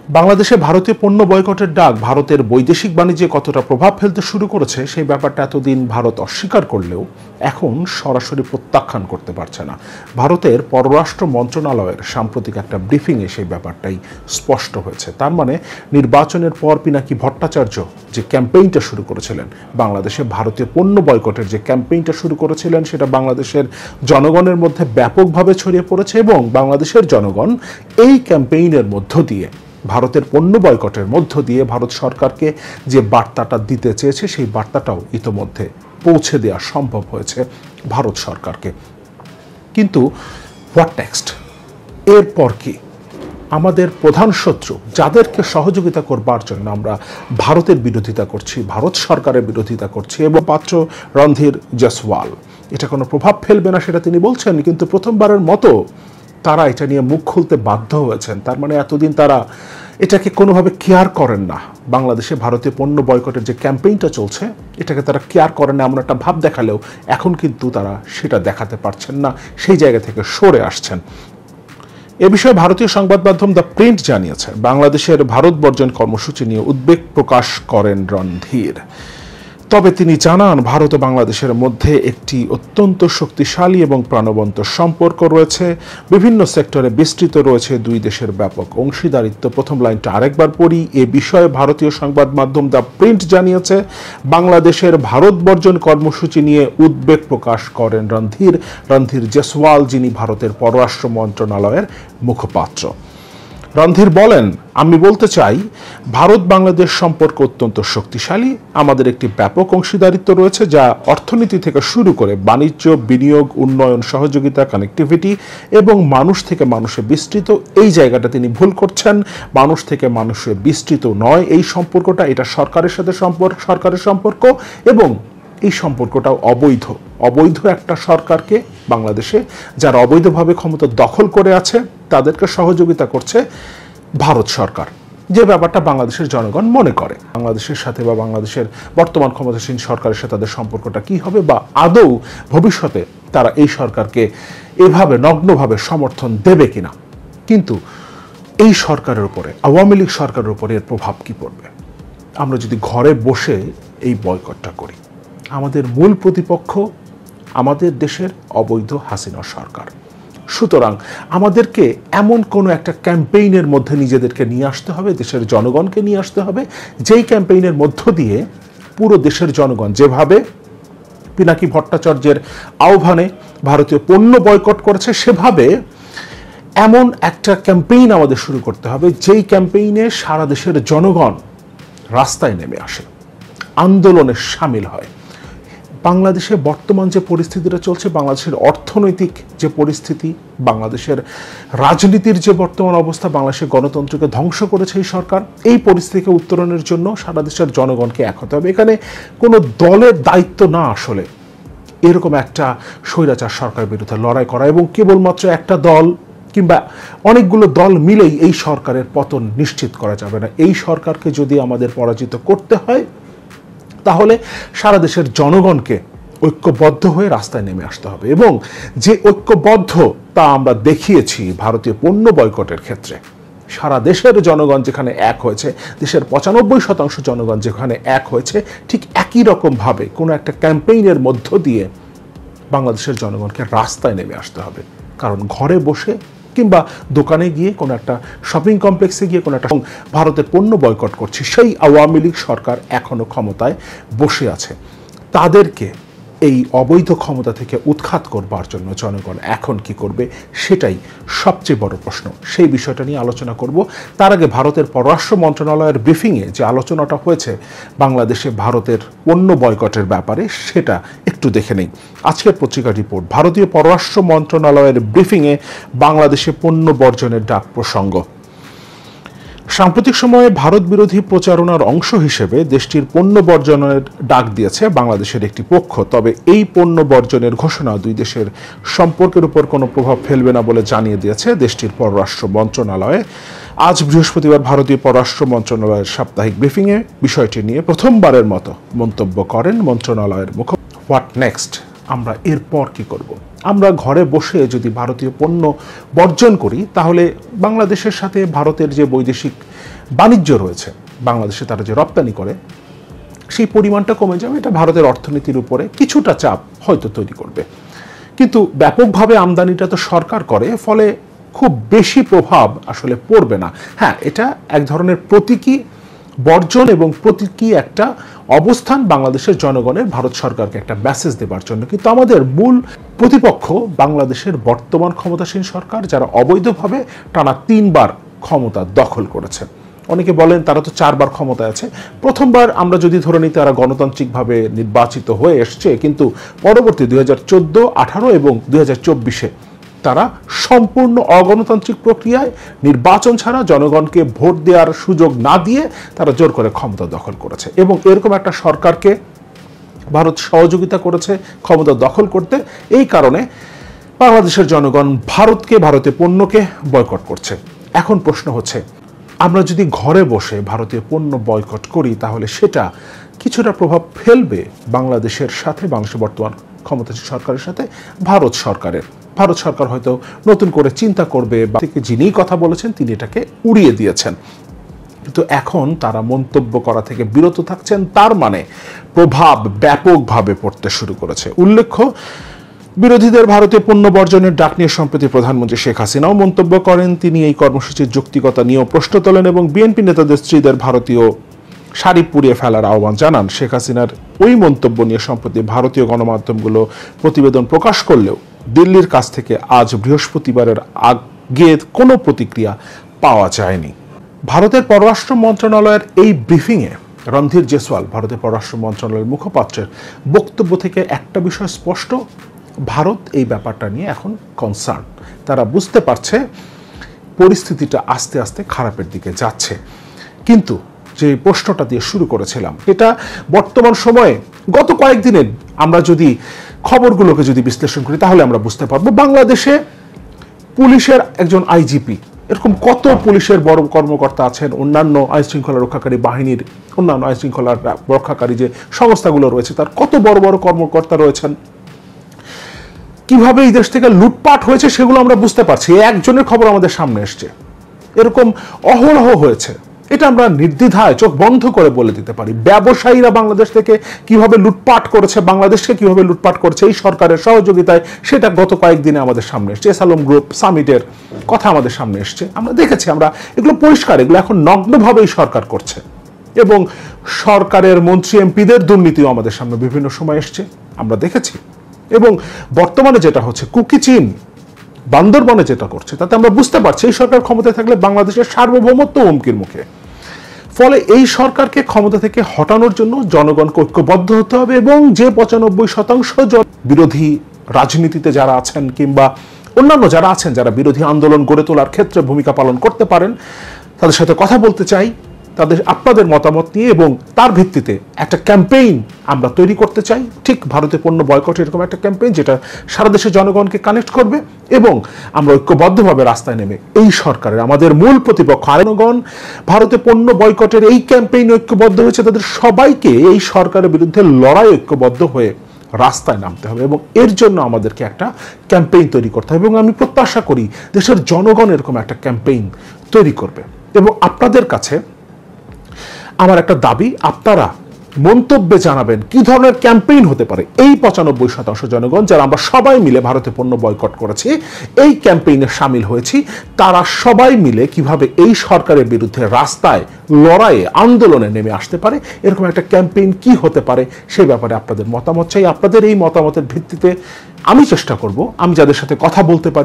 বাংলাদেশে ভারতীয় পণ্য বয়কটের ডাক ভারতের বৈদেশিক বাণিজ্যে কতটা প্রভাব ফেলতে শুরু করেছে সেই ব্যাপারটা এতদিন ভারত অস্বীকার করলেও এখন সরাসরি প্রত্যাখ্যান করতে পারছে না। ভারতের পররাষ্ট্র মন্ত্রণালয়ের সাম্প্রতিক একটা ব্রিফিংয়ে সেই ব্যাপারটাই স্পষ্ট হয়েছে। তার মানে নির্বাচনের পর পিনাকি ভট্টাচার্য যে ক্যাম্পেইনটা শুরু করেছিলেন, বাংলাদেশে ভারতীয় পণ্য বয়কটের যে ক্যাম্পেইনটা শুরু করেছিলেন, সেটা বাংলাদেশের জনগণের মধ্যে ব্যাপকভাবে ছড়িয়ে পড়েছে এবং বাংলাদেশের জনগণ এই ক্যাম্পেইনের মধ্য দিয়ে, ভারতের পণ্য বয়কটের মধ্য দিয়ে ভারত সরকারকে যে বার্তাটা দিতে চেয়েছে সেই বার্তাটাও ইতোমধ্যে পৌঁছে দেওয়া সম্ভব হয়েছে ভারত সরকারকে। কিন্তু হোয়াট নেক্সট? এরপর কি? আমাদের প্রধান শত্রু যাদেরকে সহযোগিতা করবার জন্য আমরা ভারতের বিরোধিতা করছি, ভারত সরকারের বিরোধিতা করছি, এবং পাত্র রণধীর জয়সওয়াল এটা কোনো প্রভাব ফেলবে না সেটা তিনি বলছেন, কিন্তু প্রথমবারের মতো তারা এটা নিয়ে মুখ খুলতে বাধ্য হয়েছেন। তার মানে এতদিন তারা এটাকে কোনোভাবে কেয়ার করেন না। বাংলাদেশে ভারতীয় পণ্য বয়কটের যে ক্যাম্পেইনটা চলছে এটাকে তারা কেয়ার করেন না এমন একটা ভাব দেখালেও এখন কিন্তু তারা সেটা দেখাতে পারছেন না, সেই জায়গা থেকে সরে আসছেন। এ বিষয়ে ভারতীয় সংবাদ মাধ্যম দ্য প্রিন্ট জানিয়েছে, বাংলাদেশের ভারত বর্জন কর্মসূচি নিয়ে উদ্বেগ প্রকাশ করেন রণধীর। তবে তিনি জানান, ভারত ও বাংলাদেশের মধ্যে একটি অত্যন্ত শক্তিশালী এবং প্রাণবন্ত সম্পর্ক রয়েছে। বিভিন্ন সেক্টরে বিস্তৃত রয়েছে দুই দেশের ব্যাপক অংশীদারিত্ব। প্রথম লাইনটা আরেকবার পড়ি। এ বিষয়ে ভারতীয় সংবাদ মাধ্যম দ্য প্রিন্ট জানিয়েছে, বাংলাদেশের ভারত বর্জন কর্মসূচি নিয়ে উদ্বেগ প্রকাশ করেন রণধীর জয়সওয়াল, যিনি ভারতের পররাষ্ট্র মন্ত্রণালয়ের মুখপাত্র। রণধীর বলেন, আমি বলতে চাই ভারত বাংলাদেশ সম্পর্ক অত্যন্ত শক্তিশালী। আমাদের একটি ব্যাপক অংশীদারিত্ব রয়েছে যা অর্থনীতি থেকে শুরু করে বাণিজ্য, বিনিয়োগ, উন্নয়ন, সহযোগিতা, কানেক্টিভিটি এবং মানুষ থেকে মানুষে বিস্তৃত। এই জায়গাটা তিনি ভুল করছেন, মানুষ থেকে মানুষে বিস্তৃত নয় এই সম্পর্কটা, এটা সরকারের সাথে সরকারের সম্পর্ক, এবং এই সম্পর্কটাও অবৈধ একটা সরকারকে বাংলাদেশে যারা অবৈধভাবে ক্ষমতা দখল করে আছে তাদেরকে সহযোগিতা করছে ভারত সরকার, যে ব্যাপারটা বাংলাদেশের জনগণ মনে করে। বাংলাদেশের সাথে বা বাংলাদেশের বর্তমান ক্ষমতাসীন সরকারের সাথে তাদের সম্পর্কটা কি হবে, বা আদৌ ভবিষ্যতে তারা এই সরকারকে এভাবে নগ্নভাবে সমর্থন দেবে কিনা। কিন্তু এই সরকারের উপরে, আওয়ামী লীগ সরকারের উপরে এর প্রভাব কি পড়বে? আমরা যদি ঘরে বসে এই বয়কটটা করি, আমাদের মূল প্রতিপক্ষ আমাদের দেশের অবৈধ হাসিনা সরকার। সুতরাং আমাদেরকে এমন কোনো একটা ক্যাম্পেইনের মধ্যে নিজেদেরকে নিয়ে আসতে হবে, দেশের জনগণকে নিয়ে আসতে হবে, যেই ক্যাম্পেইনের মধ্য দিয়ে পুরো দেশের জনগণ, যেভাবে পিনাকি ভট্টাচার্যের আহ্বানে ভারতীয় পণ্য বয়কট করেছে, সেভাবে এমন একটা ক্যাম্পেইন আমাদের শুরু করতে হবে যেই ক্যাম্পেইনে সারা দেশের জনগণ রাস্তায় নেমে আসে, আন্দোলনে সামিল হয়। বাংলাদেশে বর্তমান যে পরিস্থিতিটা চলছে, বাংলাদেশের অর্থনৈতিক যে পরিস্থিতি, বাংলাদেশের রাজনীতির যে বর্তমান অবস্থা, বাংলাদেশের গণতন্ত্রকে ধ্বংস করেছে এই সরকার, এই পরিস্থিতিকে উত্তরণের জন্য সারা দেশের জনগণকে এক হতে হবে। এখানে কোনো দলের দায়িত্ব না আসলে এরকম একটা স্বৈরাচার সরকারের বিরুদ্ধে লড়াই করা, এবং কেবলমাত্র একটা দল কিংবা অনেকগুলো দল মিলেই এই সরকারের পতন নিশ্চিত করা যাবে না। এই সরকারকে যদি আমাদের পরাজিত করতে হয় তাহলে সারা দেশের জনগণকে ঐক্যবদ্ধ হয়ে রাস্তায় নেমে আসতে হবে, এবং যে ঐক্যবদ্ধ তা আমরা দেখিয়েছি ভারতীয় পণ্য বয়কটের ক্ষেত্রে। সারা দেশের জনগণ যেখানে এক হয়েছে, দেশের 95% জনগণ যেখানে এক হয়েছে, ঠিক একই রকমভাবে কোনো একটা ক্যাম্পেইনের মধ্য দিয়ে বাংলাদেশের জনগণকে রাস্তায় নেমে আসতে হবে। কারণ ঘরে বসে কিংবা দোকানে গিয়ে, কোনো একটা শপিং কমপ্লেক্সে গিয়ে কোনো একটা ভারতের পণ্য বয়কট করছি, সেই আওয়ামী লীগ সরকার এখনো ক্ষমতায় বসে আছে। তাদেরকে এই অবৈধ ক্ষমতা থেকে উৎখাত করবার জন্য জনগণ এখন কি করবে, সেটাই সবচেয়ে বড় প্রশ্ন। সেই বিষয়টা নিয়ে আলোচনা করব। তার আগে ভারতের পররাষ্ট্র মন্ত্রণালয়ের ব্রিফিংয়ে যে আলোচনাটা হয়েছে বাংলাদেশে ভারতের পণ্য বয়কটের ব্যাপারে, সেটা একটু দেখে নেই। আজকের পত্রিকা রিপোর্ট, ভারতীয় পররাষ্ট্র মন্ত্রণালয়ের ব্রিফিংয়ে বাংলাদেশে পণ্য বর্জনের ডাক প্রসঙ্গ। সাম্প্রতিক সময়ে ভারত বিরোধী প্রচারণার অংশ হিসেবে দেশটির পণ্য বর্জনের ডাক দিয়েছে বাংলাদেশের একটি পক্ষ। তবে এই পণ্য বর্জনের ঘোষণা দুই দেশের সম্পর্কের উপর কোনো প্রভাব ফেলবে না বলে জানিয়ে দিয়েছে দেশটির পররাষ্ট্র মন্ত্রণালয়। আজ বৃহস্পতিবার ভারতীয় পররাষ্ট্র মন্ত্রণালয়ের সাপ্তাহিক ব্রিফিংয়ে বিষয়টি নিয়ে প্রথমবারের মতো মন্তব্য করেন মন্ত্রণালয়ের মুখপাত্র। What next? আমরা এরপর কি করব? আমরা ঘরে বসে যদি ভারতীয় পণ্য বর্জন করি তাহলে বাংলাদেশের সাথে ভারতের যে বৈদেশিক বাণিজ্য রয়েছে, বাংলাদেশে তারা যে রপ্তানি করে সেই পরিমাণটা কমে যাবে। এটা ভারতের অর্থনীতির উপরে কিছুটা চাপ হয়তো তৈরি করবে, কিন্তু ব্যাপকভাবে আমদানিটা তো সরকার করে, ফলে খুব বেশি প্রভাব আসলে পড়বে না। হ্যাঁ, এটা এক ধরনের প্রতীকী বর্জন এবং প্রতীকী একটা অবস্থান বাংলাদেশের জনগণের ভারত সরকারকে একটা মেসেজ দেবার জন্য। কিন্তু আমাদের মূল প্রতিপক্ষ বাংলাদেশের বর্তমান ক্ষমতাসীন সরকার, যারা অবৈধভাবে টানা 3 বার ক্ষমতা দখল করেছে। অনেকে বলেন তারা তো 4 বার ক্ষমতায় আছে। প্রথমবার আমরা যদি ধরে নিই তারা গণতান্ত্রিকভাবে নির্বাচিত হয়ে এসছে, কিন্তু পরবর্তী 2014, 18 এবং 2024-এ তারা সম্পূর্ণ অগণতান্ত্রিক প্রক্রিয়ায় নির্বাচন ছাড়া জনগণকে ভোট দেওয়ার সুযোগ না দিয়ে তারা জোর করে ক্ষমতা দখল করেছে। এবং এরকম একটা সরকারকে ভারত সহযোগিতা করেছে ক্ষমতা দখল করতে। এই কারণে বাংলাদেশের জনগণ ভারতকে, ভারতীয় পণ্যকে বয়কট করছে। এখন প্রশ্ন হচ্ছে, আমরা যদি ঘরে বসে ভারতীয় পণ্য বয়কট করি তাহলে সেটা কিছুটা প্রভাব ফেলবে বাংলাদেশের সাথে, বাংলাদেশের বর্তমান ক্ষমতাসীন সরকারের সাথে ভারত সরকারের। ভারত সরকার হয়তো নতুন করে চিন্তা করবে, বা যিনি কথা বলেছেন তিনি এটাকে উড়িয়ে দিয়েছেন, কিন্তু এখন তারা মন্তব্য করা থেকে বিরত থাকছেন। তার মানে প্রভাব ব্যাপকভাবে পড়তে শুরু করেছে। উল্লেখ্য, বিরোধীদের ভারতীয় পণ্য বর্জনের ডাক নিয়ে সম্প্রতি প্রধানমন্ত্রী শেখ হাসিনাও মন্তব্য করেন। তিনি এই কর্মসূচির যৌক্তিকতা নিয়েও প্রশ্ন তোলেন এবং বিএনপি নেতাদের স্ত্রীদের ভারতীয় শাড়ি পুড়িয়ে ফেলার আহ্বান জানান। শেখ হাসিনার ওই মন্তব্য নিয়ে সম্প্রতি ভারতীয় গণমাধ্যমগুলো প্রতিবেদন প্রকাশ করলেও দিল্লির কাছ থেকে আজ বৃহস্পতিবারের আগে কোনো প্রতিক্রিয়া পাওয়া যায়নি। ভারতের পররাষ্ট্র মন্ত্রণালয়ের এই ব্রিফিংয়ে রণধীর জেসওয়াল, ভারতের পররাষ্ট্র মন্ত্রণালয়ের মুখপাত্রের বক্তব্য থেকে একটা বিষয় স্পষ্ট, ভারত এই ব্যাপারটা নিয়ে এখন কনসার্ন। তারা বুঝতে পারছে পরিস্থিতিটা আস্তে আস্তে খারাপের দিকে যাচ্ছে। কিন্তু যে প্রশ্নটা দিয়ে শুরু করেছিলাম, এটা বর্তমান সময়ে গত কয়েকদিনে আমরা যদি খবরগুলোকে যদি বিশ্লেষণ করি তাহলে আমরা বুঝতে পারবো বাংলাদেশে পুলিশের একজন আইজিপি, এরকম কত পুলিশের বড় কর্মকর্তা আছেন, অন্যান্য আইনশৃঙ্খলা রক্ষাকারী বাহিনীর, অন্যান্য আইনশৃঙ্খলা রক্ষাকারী যে সংস্থাগুলো রয়েছে তার কত বড় বড় কর্মকর্তা রয়েছেন। কিভাবে এই দেশ থেকে লুটপাট হয়েছে সেগুলো আমরা বুঝতে পারছি। একজনের খবর আমাদের সামনে এসছে, এরকম অহরহ হয়েছে। এটা আমরা নির্দ্বিধায় চোখ বন্ধ করে বলে দিতে পারি। ব্যবসায়ীরা বাংলাদেশ থেকে কিভাবে লুটপাট করেছে, বাংলাদেশকে কিভাবে লুটপাট করেছে এই সরকারের সহযোগিতায়, সেটা গত কয়েকদিনে আমাদের সামনে এসছে। এসালম গ্রুপ সামিটের কথা আমাদের সামনে এসছে, আমরা দেখেছি। আমরা এগুলো পরিষ্কার, এগুলো এখন নগ্নভাবেই সরকার করছে। এবং সরকারের মন্ত্রী এমপিদের দুর্নীতিও আমাদের সামনে বিভিন্ন সময় এসছে, আমরা দেখেছি। এবং বর্তমানে যেটা হচ্ছে, কুকি চীন বান্দরবনে যেটা করছে, তাতে আমরা বুঝতে পারছি এই সরকার ক্ষমতায় থাকলে বাংলাদেশের সার্বভৌমত্ব হুমকির মুখে। ফলে এই সরকারকে ক্ষমতা থেকে হটানোর জন্য জনগণকে ঐক্যবদ্ধ হতে হবে এবং যে 95% বিরোধী রাজনীতিতে যারা আছেন কিংবা অন্যান্য যারা আছেন, যারা বিরোধী আন্দোলন গড়ে তোলার ক্ষেত্রে ভূমিকা পালন করতে পারেন, তাদের সাথে কথা বলতে চাই, তাদের আপনাদের মতামত নিয়ে, এবং তার ভিত্তিতে একটা ক্যাম্পেইন আমরা তৈরি করতে চাই। ঠিক ভারতীয় পণ্য বয়কট এরকম একটা ক্যাম্পেইন যেটা সারা দেশের জনগণকে কানেক্ট করবে, এবং আমরা ঐক্যবদ্ধভাবে রাস্তায় নেমে এই সরকারের, আমাদের মূল প্রতিপক্ষ জনগণ ভারতীয় পণ্য বয়কটের এই ক্যাম্পেইন ঐক্যবদ্ধ হয়েছে, তাদের সবাইকে এই সরকারের বিরুদ্ধে লড়াই ঐক্যবদ্ধ হয়ে রাস্তায় নামতে হবে এবং এর জন্য আমাদেরকে একটা ক্যাম্পেইন তৈরি করতে হবে। এবং আমি প্রত্যাশা করি দেশের জনগণ এরকম একটা ক্যাম্পেইন তৈরি করবে। এবং আপনাদের কাছে আমার একটা দাবি, আপনারা মন্তব্যে জানাবেন কি ধরনের ক্যাম্পেইন হতে পারে। এই 95% জনগণ যারা আমরা সবাই মিলে ভারতীয় পণ্য বয়কট করেছি, এই ক্যাম্পেইনে সামিল হয়েছি, তারা সবাই মিলে কিভাবে এই সরকারের বিরুদ্ধে রাস্তায় লড়াইয়ে আন্দোলনে নেমে আসতে পারে, এরকম একটা ক্যাম্পেইন কি হতে পারে সেই ব্যাপারে আপনাদের মতামত চাই। আপনাদের এই মতামতের ভিত্তিতে আমি চেষ্টা করব, আমি যাদের সাথে কথা বলতে পারি